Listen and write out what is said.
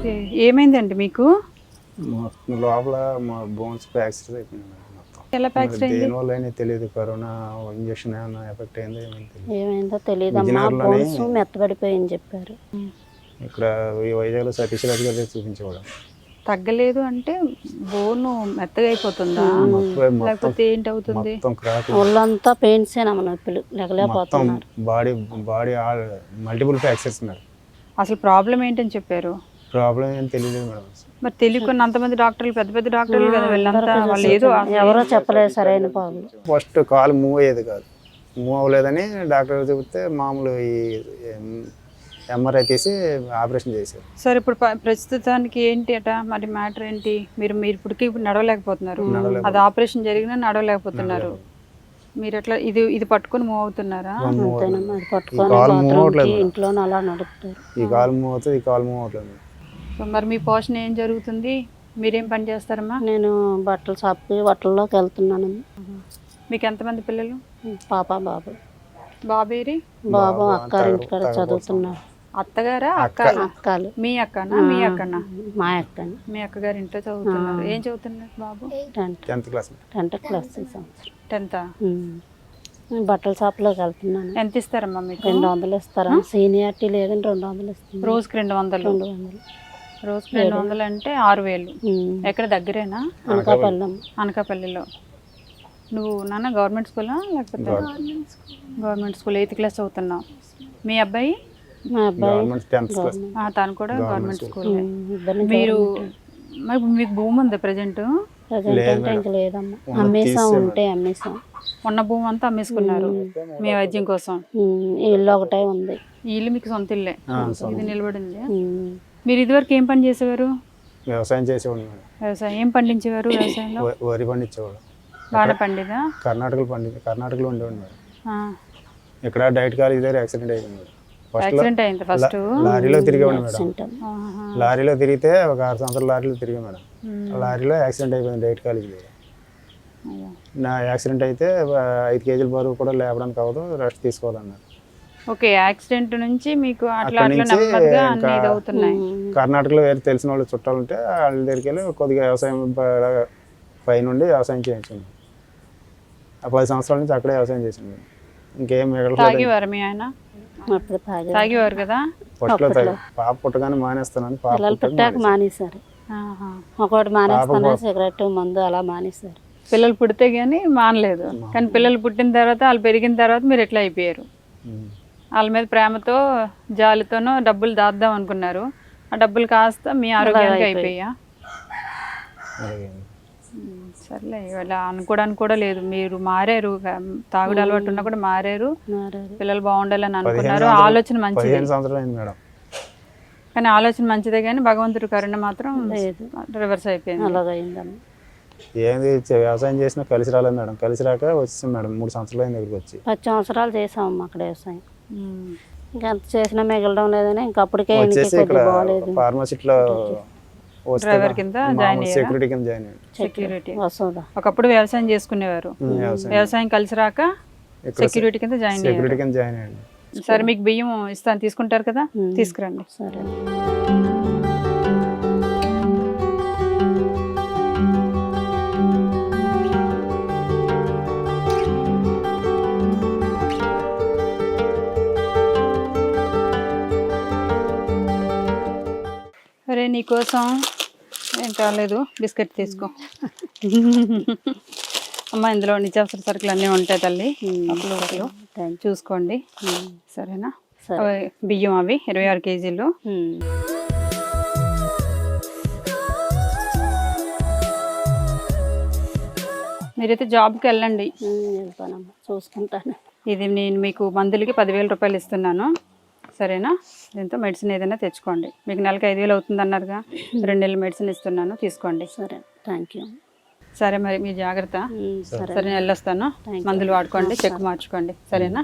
Okay. ఏమైందండి మీకు? మొత్తం లోపల మా బోన్స్ ఫ్రాక్చర్ అయిపోయింది మేడం మొత్తం. ఎలా ఫ్రాక్చర్ అయింది? దేనివల్ల అయినా తెలియదు. కరోనా ఇంజక్షన్ ఏమైనా ఎఫెక్ట్ అయిందో ఏమైందో తెలియదు. విజయనగరంలోనే బోన్స్ మెత్తబడిపోయింది చెప్పారు. ఇక్కడ ఈ వైజాగ్లో సతీష్ రాజు గారు చూపించేవాడు. తగ్గలేదు అంటే బోను మెత్తగా అయిపోతుందా లేకపోతే ఏంటి అవుతుంది? మొత్తం క్రాక్, ఒళ్ళంతా పెయిన్సేనమ్మ నొప్పులు, మొత్తం లేగలేకపోతున్నారు. Body multiple fractures madam. అసలు ప్రాబ్లం ఏంటని చెప్పారు? ప్రాబ్లం ఏం తెలియదు మేడం. మరి తెలియకుండా అంతమంది డాక్టర్లు, పెద్ద పెద్ద డాక్టర్లు కదా వెళ్ళంతా, వాళ్ళు ఏదో ఎవరో చెప్పలేదు సరైన ప్రాబ్లం. ఫస్ట్ కాలు మూవ్ అయ్యేది కాదు, మూవ్ అవ్వలేదని డాక్టర్ చెబితే మామూలు ఈ ఎంఆర్ఐ తీసి ఆపరేషన్ చేశారు. సార్ ఇప్పుడు ప్రస్తుతానికి ఏంటి అట మరి మ్యాటర్ ఏంటి? మీరు ఇప్పటికి నడవలేకపోతున్నారు, అది ఆపరేషన్ జరిగినా నడవలేకపోతున్నారు. మీరు ఎట్లా ఇది పట్టుకొని మూవ్ అవుతున్నారా? అంతేనమ్మా, అది పట్టుకొని ఇంట్లో అలా నడుపుతారు. ఈ కాలు మూవ్ అవుతుంది, ఈ కాలు మూవ్ అవట్లేదు. సో మరి మీ పోషణ ఏం జరుగుతుంది? మీరేం పని చేస్తారమ్మా? నేను బట్టల షాప్కి బట్టల్లోకి వెళ్తున్నానమ్మా. మీకు ఎంతమంది పిల్లలు? పాప బాబు. బాబేరి? బాబు అక్కారింటికాడ చదువుతున్నారు. అత్తగారా? అక్కలు. మీ అక్కనా? మీ అక్కనా? మా అక్కని. మీ అక్కగారి ఇంట్లో చదువుతున్నారు. ఏం చదువుతున్నారు బాబు? 10th క్లాస్ ఈ సంవత్సరం. 10th. బట్టల షాప్లోకి వెళ్తున్నాను. ఎంత ఇస్తారమ్మా మీకు? 200 ఇస్తారా? సీనియారిటీ లేదని 200 ఇస్తాను. రోజుకి 200? 200. రోజుకి 200 అంటే 6000. ఎక్కడ దగ్గరేనా? అనకాపల్లిలో. నువ్వు నాన్న గవర్నమెంట్ స్కూలా లేకపోతే? Government school. 8th క్లాస్ చదువుతున్నావు. మీ అబ్బాయి? మా అబ్బాయి తను కూడా గవర్నమెంట్ స్కూల్. మీరు మీకు భూమి ఉందా ప్రజెంట్? అంటే ఇంక లేదమ్మా, అమ్మేసాం. ఉంటే అమ్మేసాం. ఉన్న భూమి అంతా అమ్మేసుకున్నారు మీ వైద్యం కోసం. ఇల్లు ఒకటే ఉంది. ఈ ఇల్లు మీకు సొంత ఇల్లే, ఇది నిలబడింది. మీరు ఇదివరకు ఏం పని చేసేవారు? వ్యవసాయం చేసేవాడు. వ్యవసాయం ఏం పండించేవారు? వ్యవసాయంలో వరి పండించేవాడు. బాగా పండిదా? కర్ణాటకలో ఉండేవాడు మేడం. ఇక్కడ డైట్ కాలేజ్ దగ్గర యాక్సిడెంట్ అయిపోయింది. యాక్సిడెంట్ అయింది ఫస్ట్. లారీలో తిరిగేవాడు మేడం. లారీలో తిరిగితే ఒక 6 సంవత్సరాలు లారీలో తిరిగా మేడం. లారీలో యాక్సిడెంట్ అయిపోయింది డైట్ కాలేజ్ దగ్గర. నా యాక్సిడెంట్ అయితే 5 కేజీల బరువు కూడా లేపడానికి అవ్వదు, రెస్ట్ తీసుకోవాలన్నారు. ఓకే. యాక్సిడెంట్ నుంచి మీకు అట్లా నెమ్మదిగా అన్ని ఇది అవుతున్నాయి. కర్ణాటకలో వేరే తెలిసిన వాళ్ళు చుట్టాలు ఉంటే వాళ్ళ దగ్గరికి వెళ్ళి కొద్దిగా వ్యవసాయం పై నుండి వ్యవసాయం చేయించాను. 10 సంవత్సరాల నుంచి అక్కడే వ్యవసాయం చేసాను. ఇంకేం మిగతా తాగేవారు మీ ఆయన? తాగేవారు కదా. ఫస్ట్లో పాప పుట్టగానే మానేస్తానని పుట్టాక మానేశారు. ఒకటి మానేస్తాను, సిగరెట్ మందు అలా మానేశారు. పిల్లలు పుడితే కానీ మానలేదు. కానీ పిల్లలు పుట్టిన తర్వాత, వాళ్ళు పెరిగిన తర్వాత మీరు ఎట్లా అయిపోయారు? వాళ్ళ మీద ప్రేమతో జాలితోనో డబ్బులు దాద్దాం అనుకున్నారు. ఆ డబ్బులు కాస్త మీ ఆరోగ్యానికి అయిపోయా? సర్లే, ఇలా అనుకోవడానికి కూడా లేదు. మీరు మారారు, తాగుడు అలవాటు ఉన్నా కూడా మారారు. పిల్లలు బాగుండాలని అనుకున్నారు. ఆలోచన మంచిది, కానీ ఆలోచన మంచిదే. కానీ భగవంతుడి కరుణ మాత్రం రివర్స్ అయిపోయింది. ఏంది వ్యవసాయం చేసినా కలిసి రాలేదు మేడం. కలిసి రాక వచ్చేసాం మేడం. 3 సంవత్సరాలు అయింది దగ్గరికి వచ్చి. 10 సంవత్సరాలు చేసామమ్మా అక్కడ వ్యవసాయం. ఇంకెంత చేసినా మిగలడం లేదని ఇంకా అప్పటికే ఫార్మసీలో డ్రైవర్ కింద జాయిన్ అయ్యారు. సెక్యూరిటీ కింద జాయిన్ అయ్యారు. సెక్యూరిటీ. ఒకప్పుడు వ్యవసాయం చేసుకునేవారు, వ్యవసాయం కలిసి రాక సెక్యూరిటీ కింద జాయిన్ అయ్యారు. సరే, మీకు బియ్యం ఇస్తాను, తీసుకుంటారు కదా, తీసుకురండి. సరే. అరే, నీకోసం ఏం కాలేదు, బిస్కెట్ తీసుకో అమ్మ. ఇందులో నిత్యావసర సరుకులు అన్నీ ఉంటాయి తల్లి, అప్పుడు చూసుకోండి సరేనా? బియ్యం అవి 26 కేజీలు. మీరైతే జాబ్కి వెళ్ళండి. చూసుకుంటాను. ఇది నేను మీకు మందులకి 10,000 రూపాయలు ఇస్తున్నాను, సరేనా? దీంతో మెడిసిన్ ఏదైనా తెచ్చుకోండి. మీకు నెలకి 5,000 అవుతుంది అన్నారుగా, 2 నెలల మెడిసిన్ ఇస్తున్నాను, తీసుకోండి. సరే, థ్యాంక్ యూ. సరే, మరి మీ జాగ్రత్త. సరే, నేను వెళ్ళొస్తాను. మందులు వాడుకోండి, చెక్ మార్చుకోండి, సరేనా?